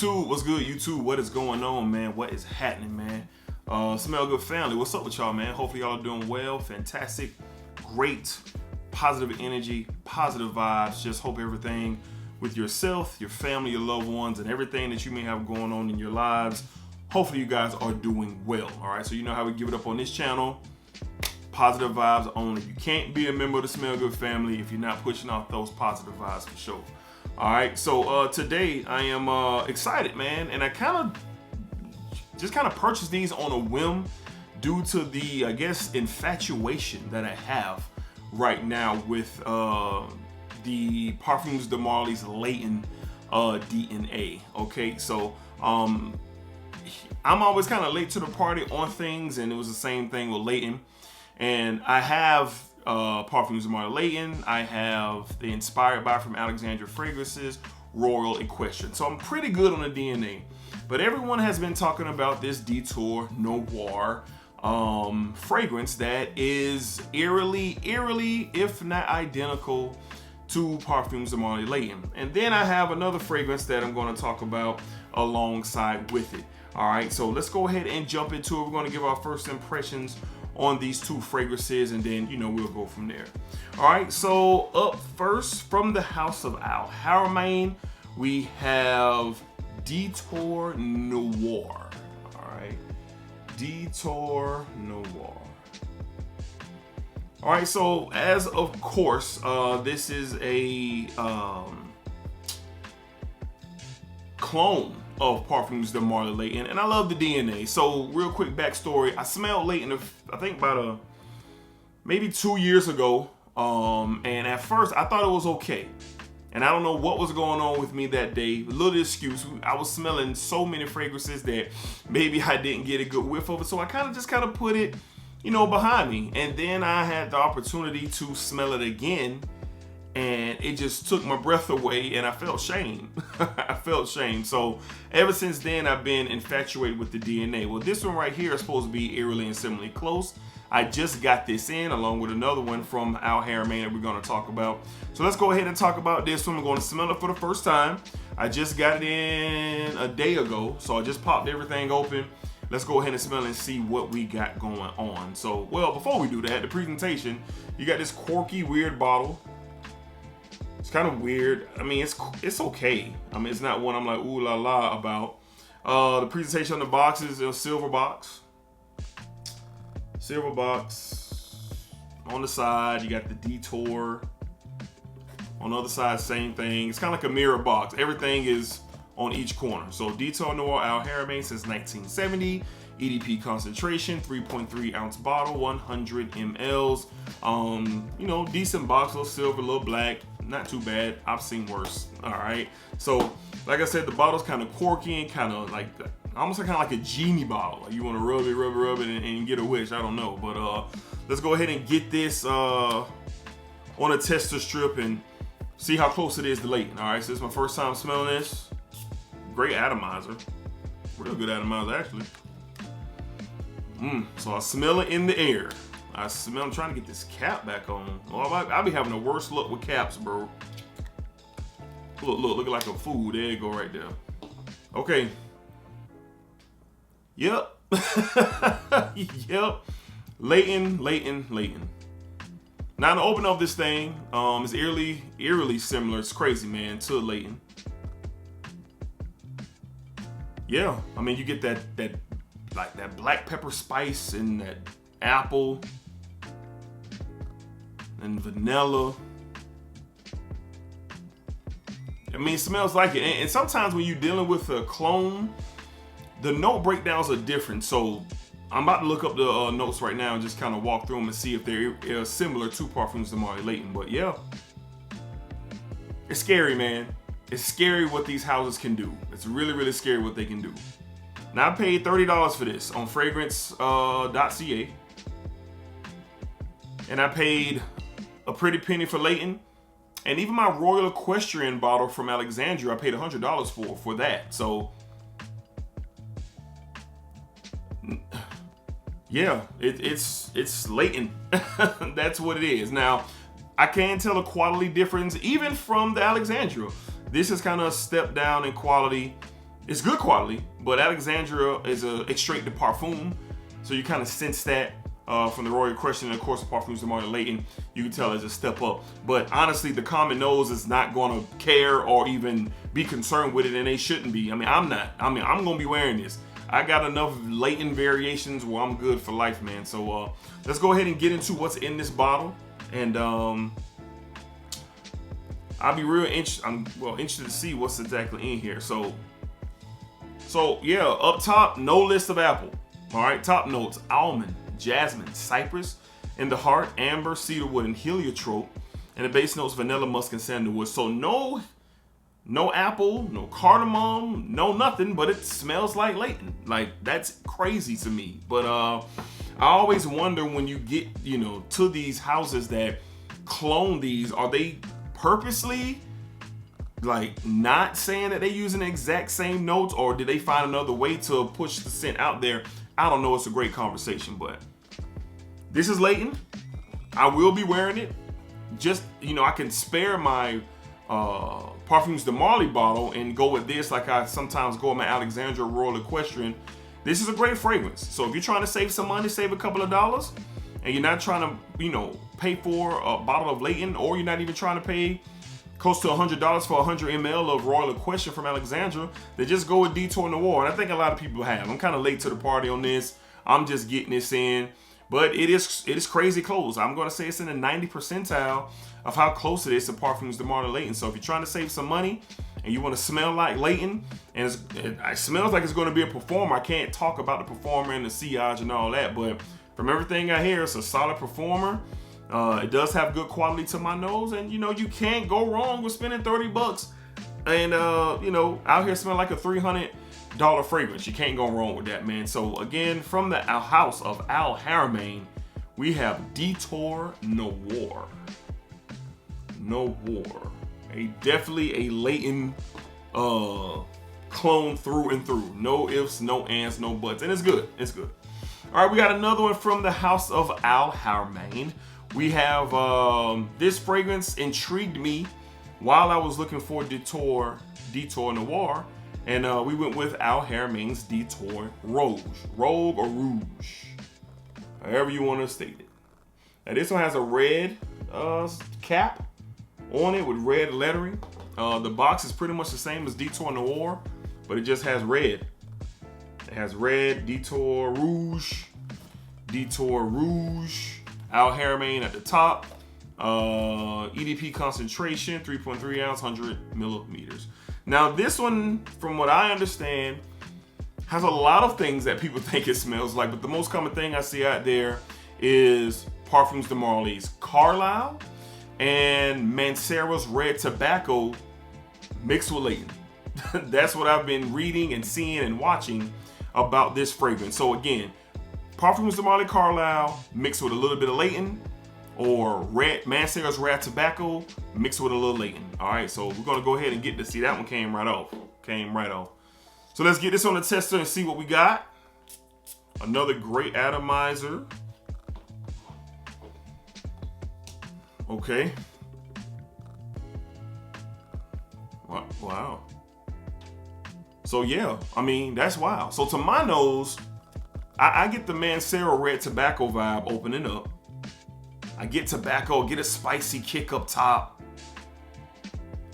YouTube, what's good, YouTube? What is going on, man? What is happening, man? Smell Good family, what's up with y'all, man? Hopefully y'all are doing well, fantastic, great, positive energy, positive vibes. Just hope everything with yourself, your family, your loved ones, and everything that you may have going on in your lives, hopefully you guys are doing well, all right? So you know how we give it up on this channel, positive vibes only. You can't be a member of the Smell Good family if you're not pushing off those positive vibes for sure. All right, so today I am excited, man, and I kind of purchased these on a whim due to the, I guess, infatuation that I have right now with the Parfums de Marly's Latent DNA. Okay, so I'm always kind of late to the party on things, and it was the same thing with Latent. And I have Parfums de Marly Latent. I have the Inspired by from Alexandria Fragrances Royal Equestrian. So I'm pretty good on the DNA. But everyone has been talking about this Detour Noir fragrance that is eerily, if not identical to Parfums de Marly Latent. And then I have another fragrance that I'm going to talk about alongside with it. All right, so let's go ahead and jump into it. We're going to give our first impressions on these two fragrances, and then, you know, we'll go from there. All right, so up first from the house of Haramain, we have Detour Noir. All right, Detour Noir. All right, so as of course, this is a clone of Parfums de Marly Latent, and I love the DNA. So real quick backstory, I smelled Latent, I think about maybe 2 years ago, and at first I thought it was okay. And I don't know what was going on with me that day. A little excuse, I was smelling so many fragrances that maybe I didn't get a good whiff of it, so I kind of put it, you know, behind me. And then I had the opportunity to smell it again, and it just took my breath away, and I felt shame. I felt shame. So ever since then, I've been infatuated with the DNA. Well, this one right here is supposed to be eerily and similarly close. I just got this in along with another one from Haramain that we're going to talk about. So let's go ahead and talk about this one. I'm going to smell it for the first time. I just got it in a day ago, so I just popped everything open. Let's go ahead and smell and see what we got going on. So, well, before we do that, the presentation, you got this quirky, weird bottle. It's kind of weird. I mean, it's okay. I mean, it's not one I'm like, ooh la la about. The presentation on the box is a silver box. Silver box. On the side, you got the Detour. On the other side, same thing. It's kind of like a mirror box. Everything is on each corner. So Detour Noir Haramain since 1970. EDP concentration, 3.3 ounce bottle, 100 mLs. You know, decent box, a little silver, a little black. Not too bad. I've seen worse. All right. So, like I said, the bottle's kind of quirky and kind of like, almost like a genie bottle. Like you want to rub it, and get a wish. I don't know. But let's go ahead and get this on a tester strip and see how close it is to Latent. All right. So this is my first time smelling this. Great atomizer. Real good atomizer, actually. So I smell it in the air. I'm trying to get this cap back on. Well, I'll be having the worst luck with caps, bro. Looking like a fool. There you go, right there. Okay. Yep. Yep. Latent. Now the open of this thing is eerily similar. It's crazy, man, to Latent. Yeah, I mean, you get that black pepper spice and that apple and vanilla. I mean, it smells like it. And sometimes when you're dealing with a clone, the note breakdowns are different. So I'm about to look up the notes right now and just kind of walk through them and see if they're similar to Parfums de Marly Latent. But yeah, it's scary, man. It's scary what these houses can do. It's really scary what they can do. Now I paid $30 for this on fragrancebuy.ca. And I paid a pretty penny for Latent. And even my Royal Equestrian bottle from Alexandria, I paid $100 for that. So yeah, it's Latent. That's what it is. Now, I can tell a quality difference even from the Alexandria. This is kind of a step down in quality It's good quality, but Alexandria is a extrait de parfum, so you kind of sense that from the Royal Question, and of course the Parfums de Martin Layton. You can tell it's a step up. But honestly, the common nose is not going to care or even be concerned with it, and they shouldn't be. I mean, I'm not. I mean, I'm going to be wearing this. I got enough Layton variations where I'm good for life, man. So let's go ahead and get into what's in this bottle, and I'll be real interested. I'm interested to see what's exactly in here. So yeah, up top, no list of apple. All right, top notes: almond, jasmine, cypress, in the heart, amber, cedarwood, and heliotrope. And the base notes: vanilla, musk, and sandalwood. So no apple, no cardamom, no nothing, but it smells like Layton. Like, that's crazy to me. But I always wonder when you get, to these houses that clone these, are they purposely like not saying that they using the exact same notes, or did they find another way to push the scent out there? I don't know. It's a great conversation, but this is Layton. I will be wearing it. Just, I can spare my Parfums de Marly bottle and go with this like I sometimes go with my Alexandria Royal Equestrian. This is a great fragrance. So if you're trying to save some money, save a couple of dollars, and you're not trying to, pay for a bottle of Layton, or you're not even trying to pay close to $100 for 100 ml of Royal Equestrian from Alexandria, then just go with Detour Noir. And I think a lot of people have. I'm kind of late to the party on this. I'm just getting this in. But it is crazy close. I'm going to say it's in the 90th percentile of how close it is to Parfums de Marly Layton. So if you're trying to save some money and you want to smell like Layton, and it smells like it's going to be a performer. I can't talk about the performer and the sillage and all that, but from everything I hear, it's a solid performer. It does have good quality to my nose, and you can't go wrong with spending $30 and out here smelling like a $300 fragrance. You can't go wrong with that, man. So again, from the house of Al Haramain, we have Detour Noir. Definitely a Layton clone through and through. No ifs, no ands, no buts, and it's good. All right, we got another one from the house of Al Haramain. We have this fragrance intrigued me while I was looking for Detour Noir, and we went with Al Haramain's Detour Rouge, Rogue or Rouge, however you want to state it. Now this one has a red cap on it with red lettering. The box is pretty much the same as Detour Noir, but it just has red. It has red, Detour Rouge, Al Haramain at the top. EDP concentration, 3.3 ounce, 100 milliliters. Now this one, from what I understand, has a lot of things that people think it smells like, but the most common thing I see out there is Parfums de Marly's Carlisle and Mancera's Red Tobacco mixed with Layton. That's what I've been reading and seeing and watching about this fragrance. So again, Parfums de Marly Carlisle mixed with a little bit of Layton, or Mancera's Red Tobacco mixed with a little Layton. All right, so we're gonna go ahead and get to see that one came right off. So let's get this on the tester and see what we got. Another great atomizer. Okay. Wow. So yeah, I mean, that's wild. So to my nose, I get the Mancera Red Tobacco vibe opening up. I get tobacco, get a spicy kick up top.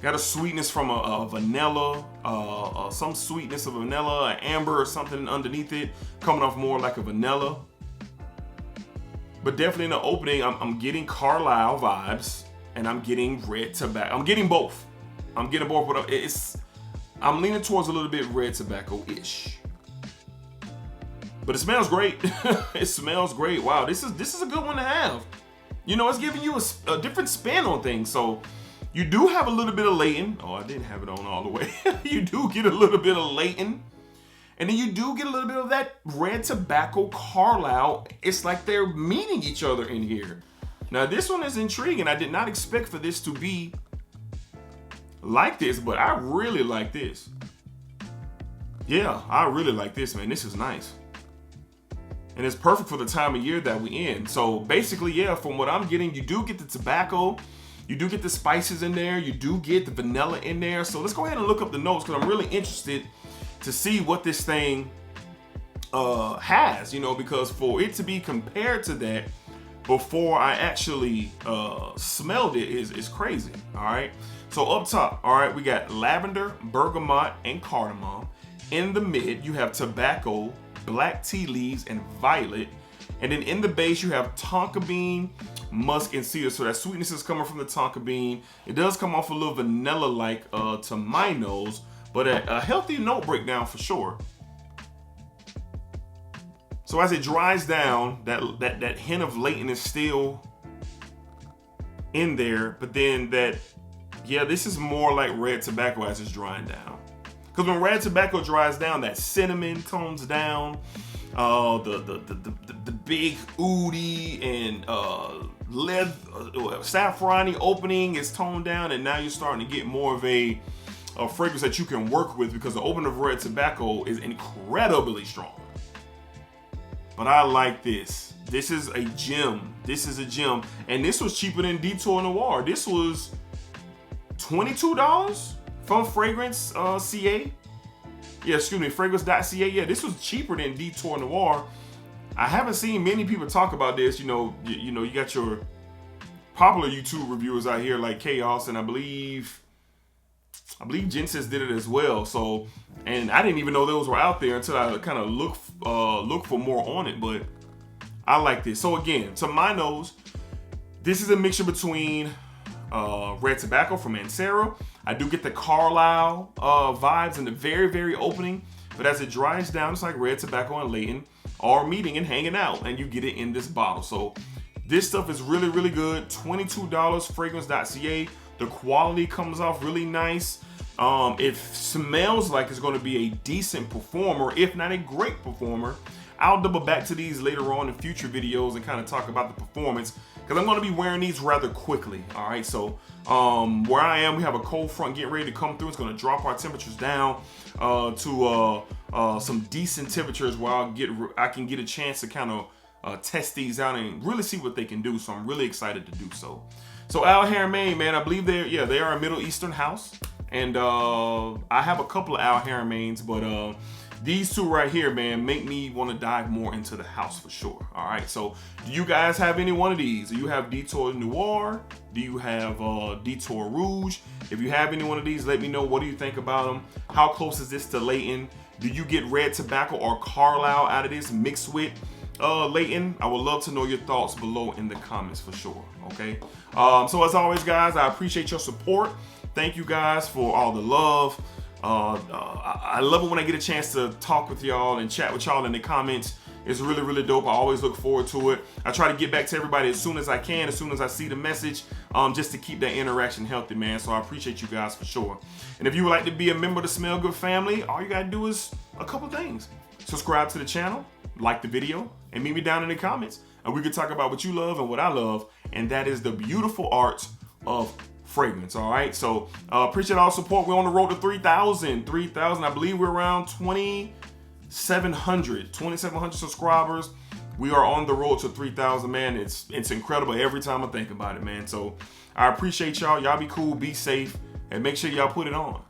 Got a sweetness from a vanilla, some sweetness of vanilla, an amber or something underneath it, coming off more like a vanilla. But definitely in the opening, I'm getting Carlisle vibes, and I'm getting red tobacco. I'm getting both, but I'm leaning towards a little bit red tobacco-ish. But it smells great. It smells great. Wow, this is a good one to have. It's giving you a different spin on things. So you do have a little bit of Layton. Oh, I didn't have it on all the way. You do get a little bit of Layton. And then you do get a little bit of that red tobacco Carlisle. It's like they're meeting each other in here. Now this one is intriguing. I did not expect for this to be like this, but I really like this. Yeah, I really like this, man. This is nice. And it's perfect for the time of year that we in. So basically, yeah, from what I'm getting, you do get the tobacco, you do get the spices in there, you do get the vanilla in there. So let's go ahead and look up the notes, because I'm really interested to see what this thing has, you know, because for it to be compared to that before I actually smelled it is crazy. All right, so up top, all right, we got lavender, bergamot, and cardamom. In the mid, you have tobacco, black tea leaves, and violet. And then in the base, you have tonka bean, musk, and cedar. So that sweetness is coming from the tonka bean. It does come off a little vanilla-like to my nose, but a healthy note breakdown for sure. So as it dries down, that hint of latent is still in there, but then this is more like red tobacco as it's drying down. Because when red tobacco dries down, that cinnamon tones down, the big oudi and saffroni opening is toned down, and now you're starting to get more of a fragrance that you can work with, because the opening of red tobacco is incredibly strong. But I like this. This is a gem. This is a gem, and this was cheaper than Detour Noir. This was $22 from Fragrance CA. Yeah, excuse me, fragrance.ca. Yeah, this was cheaper than Detour Noir. I haven't seen many people talk about this. You know, you got your popular YouTube reviewers out here like Chaos, and I believe Jensen's did it as well. So, and I didn't even know those were out there until I kind of look for more on it. But I like this. So again, to my nose, this is a mixture between red tobacco from Mancera. I do get the Carlisle vibes in the very, very opening, but as it dries down, it's like red tobacco and Leighton are meeting and hanging out, and you get it in this bottle. So this stuff is really, really good. $22, fragrance.ca. The quality comes off really nice. It smells like it's going to be a decent performer, if not a great performer. I'll double back to these later on in future videos and kind of talk about the performance, because I'm going to be wearing these rather quickly. All right, so where I am, we have a cold front getting ready to come through. It's going to drop our temperatures down to some decent temperatures where I can get a chance to kind of test these out and really see what they can do. So I'm really excited to do so. So Al Haramain, man, I believe they are a Middle Eastern house, and I have a couple of Al Haramains, but these two right here, man, make me want to dive more into the house for sure. All right, so do you guys have any one of these? Do you have Detour Noir? Do you have Detour Rouge? If you have any one of these, let me know. What do you think about them? How close is this to Leighton? Do you get red tobacco or Carlisle out of this mixed with Leighton? I would love to know your thoughts below in the comments for sure. Okay, so as always, guys, I appreciate your support. Thank you guys for all the love. I love it when I get a chance to talk with y'all and chat with y'all in the comments. It's really, really dope. I always look forward to it. I try to get back to everybody as soon as I can, as soon as I see the message, just to keep that interaction healthy, man. So I appreciate you guys for sure. And if you would like to be a member of the Smell Good family, all you gotta do is a couple things. Subscribe to the channel, like the video, and meet me down in the comments, and we can talk about what you love and what I love, and that is the beautiful art of fragrance. All right, so appreciate all support. We're on the road to 3,000. I believe we're around 2,700 subscribers. We are on the road to 3,000, man. It's incredible every time I think about it, man. So I appreciate y'all. Y'all be cool, be safe, and make sure y'all put it on.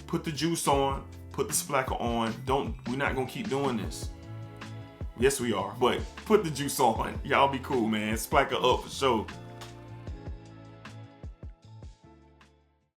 Put the juice on, put the splacker on. We're not gonna keep doing this. Yes, we are, but put the juice on. Y'all be cool, man. Splacker up for sure.